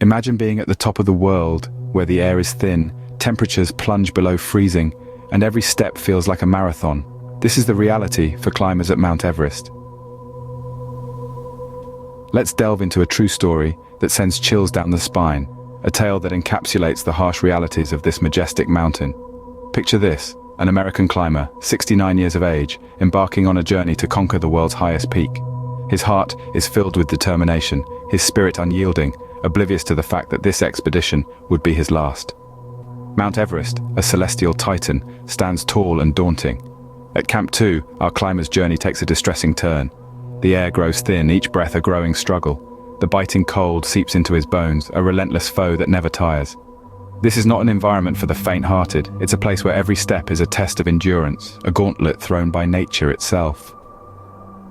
Imagine being at the top of the world, where the air is thin, temperatures plunge below freezing, and every step feels like a marathon. This is the reality for climbers at Mount Everest. Let's delve into a true story that sends chills down the spine, a tale that encapsulates the harsh realities of this majestic mountain. Picture this, an American climber, 69 years of age, embarking on a journey to conquer the world's highest peak. His heart is filled with determination, his spirit unyielding, oblivious to the fact that this expedition would be his last. Mount Everest, a celestial titan, stands tall and daunting. At Camp 2, our climber's journey takes a distressing turn. The air grows thin, each breath a growing struggle. The biting cold seeps into his bones, a relentless foe that never tires. This is not an environment for the faint-hearted. It's a place where every step is a test of endurance, a gauntlet thrown by nature itself.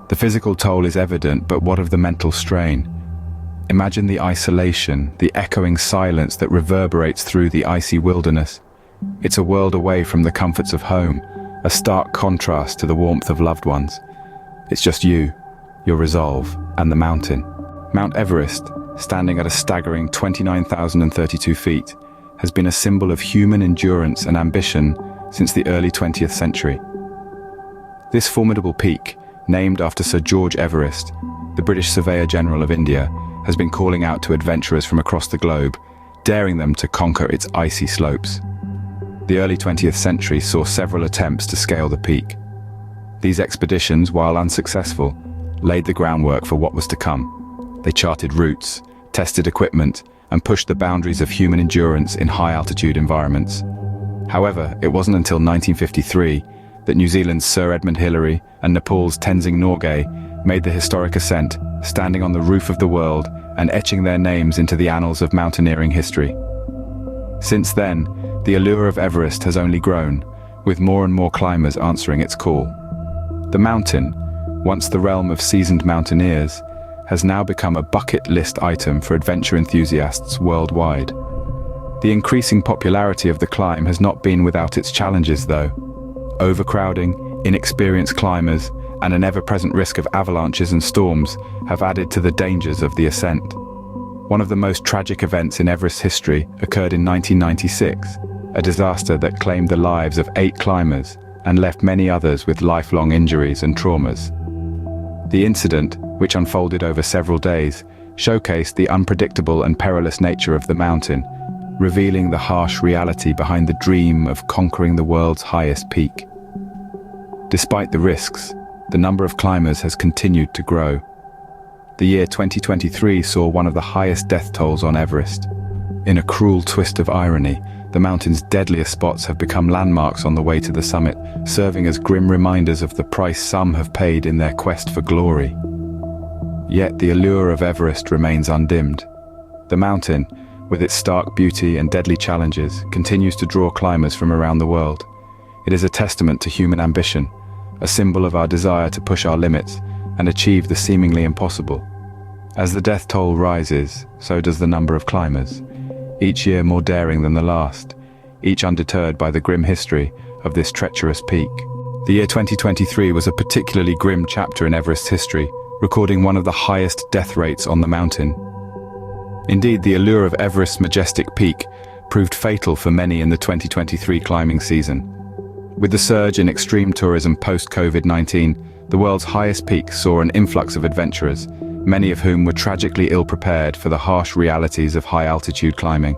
The physical toll is evident, but what of the mental strain? Imagine the isolation, the echoing silence that reverberates through the icy wilderness. It's a world away from the comforts of home, a stark contrast to the warmth of loved ones. It's just you, your resolve, and the mountain. Mount Everest, standing at a staggering 29,032 feet, has been a symbol of human endurance and ambition since the early 20th century. This formidable peak, named after Sir George Everest, the British Surveyor General of India, has been calling out to adventurers from across the globe, daring them to conquer its icy slopes. The early 20th century saw several attempts to scale the peak. These expeditions, while unsuccessful, laid the groundwork for what was to come. They charted routes, tested equipment, and pushed the boundaries of human endurance in high-altitude environments. However, it wasn't until 1953 that New Zealand's Sir Edmund Hillary and Nepal's Tenzing Norgay made the historic ascent, standing on the roof of the world and etching their names into the annals of mountaineering history. Since then, the allure of Everest has only grown, with more and more climbers answering its call. The mountain, once the realm of seasoned mountaineers, has now become a bucket list item for adventure enthusiasts worldwide. The increasing popularity of the climb has not been without its challenges, though. Overcrowding, inexperienced climbers, and an ever-present risk of avalanches and storms have added to the dangers of the ascent. One of the most tragic events in Everest history occurred in 1996, a disaster that claimed the lives of 8 climbers and left many others with lifelong injuries and traumas. The incident, which unfolded over several days, showcased the unpredictable and perilous nature of the mountain, revealing the harsh reality behind the dream of conquering the world's highest peak. Despite the risks, the number of climbers has continued to grow. The year 2023 saw one of the highest death tolls on Everest. In a cruel twist of irony, the mountain's deadliest spots have become landmarks on the way to the summit, serving as grim reminders of the price some have paid in their quest for glory. Yet the allure of Everest remains undimmed. The mountain, with its stark beauty and deadly challenges, continues to draw climbers from around the world. It is a testament to human ambition, a symbol of our desire to push our limits and achieve the seemingly impossible. As the death toll rises, so does the number of climbers, each year more daring than the last, each undeterred by the grim history of this treacherous peak. The year 2023 was a particularly grim chapter in Everest's history, recording one of the highest death rates on the mountain. Indeed, the allure of Everest's majestic peak proved fatal for many in the 2023 climbing season. With the surge in extreme tourism post-COVID-19, the world's highest peak saw an influx of adventurers, many of whom were tragically ill-prepared for the harsh realities of high-altitude climbing.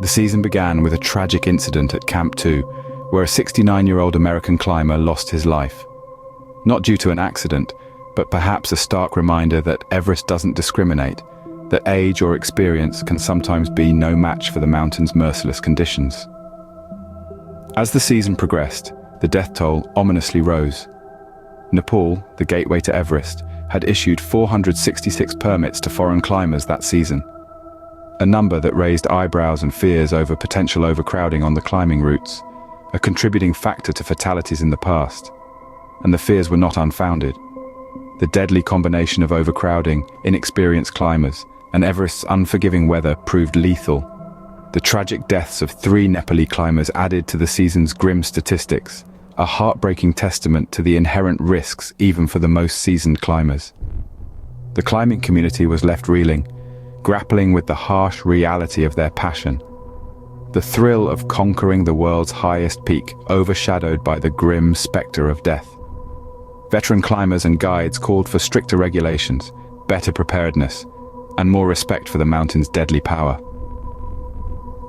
The season began with a tragic incident at Camp 2, where a 69-year-old American climber lost his life. Not due to an accident, but perhaps a stark reminder that Everest doesn't discriminate, that age or experience can sometimes be no match for the mountain's merciless conditions. As the season progressed, the death toll ominously rose. Nepal, the gateway to Everest, had issued 466 permits to foreign climbers that season, a number that raised eyebrows and fears over potential overcrowding on the climbing routes, a contributing factor to fatalities in the past. And the fears were not unfounded. The deadly combination of overcrowding, inexperienced climbers, and Everest's unforgiving weather proved lethal. The tragic deaths of 3 Nepali climbers added to the season's grim statistics, a heartbreaking testament to the inherent risks even for the most seasoned climbers. The climbing community was left reeling, grappling with the harsh reality of their passion. The thrill of conquering the world's highest peak, overshadowed by the grim specter of death. Veteran climbers and guides called for stricter regulations, better preparedness, and more respect for the mountain's deadly power.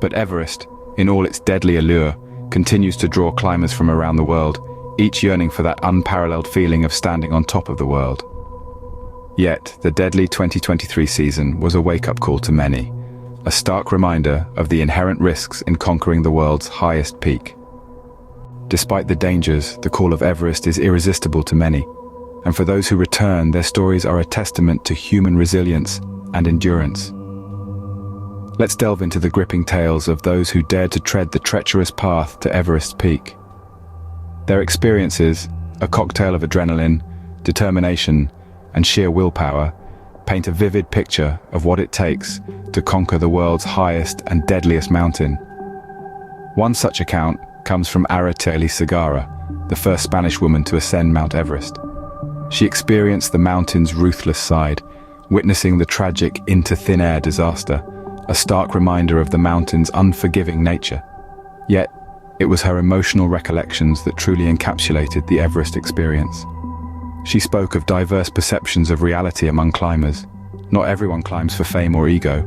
But Everest, in all its deadly allure, continues to draw climbers from around the world, each yearning for that unparalleled feeling of standing on top of the world. Yet, the deadly 2023 season was a wake-up call to many, a stark reminder of the inherent risks in conquering the world's highest peak. Despite the dangers, the call of Everest is irresistible to many, and for those who return, their stories are a testament to human resilience and endurance. Let's delve into the gripping tales of those who dared to tread the treacherous path to Everest's peak. Their experiences, a cocktail of adrenaline, determination, and sheer willpower, paint a vivid picture of what it takes to conquer the world's highest and deadliest mountain. One such account comes from Araceli Segarra, the first Spanish woman to ascend Mount Everest. She experienced the mountain's ruthless side, witnessing the tragic into-thin-air disaster, a stark reminder of the mountain's unforgiving nature. Yet, it was her emotional recollections that truly encapsulated the Everest experience. She spoke of diverse perceptions of reality among climbers. Not everyone climbs for fame or ego.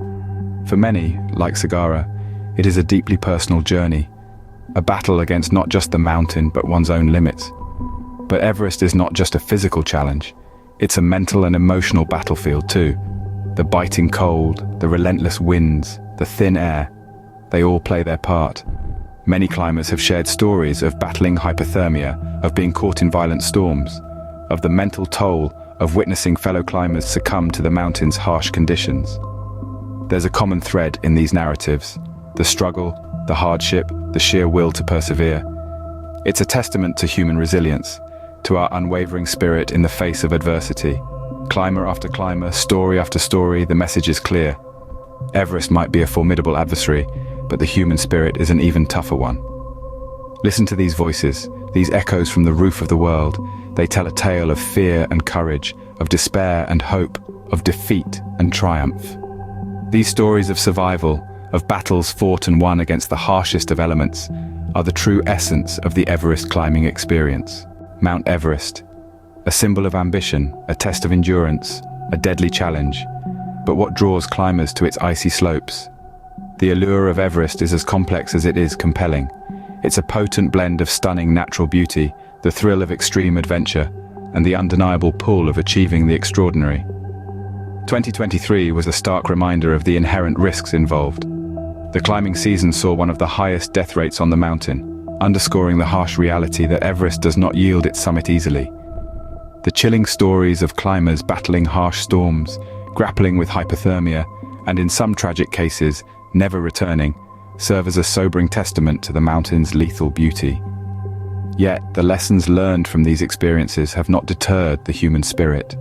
For many, like Segarra, it is a deeply personal journey, a battle against not just the mountain but one's own limits. But Everest is not just a physical challenge, it's a mental and emotional battlefield too. The biting cold, the relentless winds, the thin air, they all play their part. Many climbers have shared stories of battling hypothermia, of being caught in violent storms, of the mental toll of witnessing fellow climbers succumb to the mountain's harsh conditions. There's a common thread in these narratives: the struggle, the hardship, the sheer will to persevere. It's a testament to human resilience, to our unwavering spirit in the face of adversity. Climber after climber, story after story, the message is clear. Everest might be a formidable adversary, but the human spirit is an even tougher one. Listen to these voices, these echoes from the roof of the world. They tell a tale of fear and courage, of despair and hope, of defeat and triumph. These stories of survival, of battles fought and won against the harshest of elements, are the true essence of the Everest climbing experience. Mount Everest, a symbol of ambition, a test of endurance, a deadly challenge. But what draws climbers to its icy slopes? The allure of Everest is as complex as it is compelling. It's a potent blend of stunning natural beauty, the thrill of extreme adventure, and the undeniable pull of achieving the extraordinary. 2023 was a stark reminder of the inherent risks involved. The climbing season saw one of the highest death rates on the mountain, underscoring the harsh reality that Everest does not yield its summit easily. The chilling stories of climbers battling harsh storms, grappling with hypothermia, and in some tragic cases, never returning, serve as a sobering testament to the mountain's lethal beauty. Yet, the lessons learned from these experiences have not deterred the human spirit.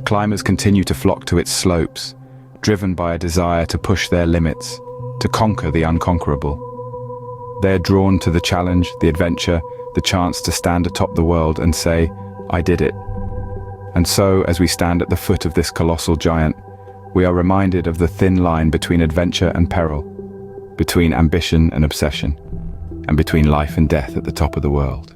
Climbers continue to flock to its slopes, driven by a desire to push their limits, to conquer the unconquerable. They are drawn to the challenge, the adventure, the chance to stand atop the world and say, "I did it." And so, as we stand at the foot of this colossal giant, we are reminded of the thin line between adventure and peril, between ambition and obsession, and between life and death at the top of the world.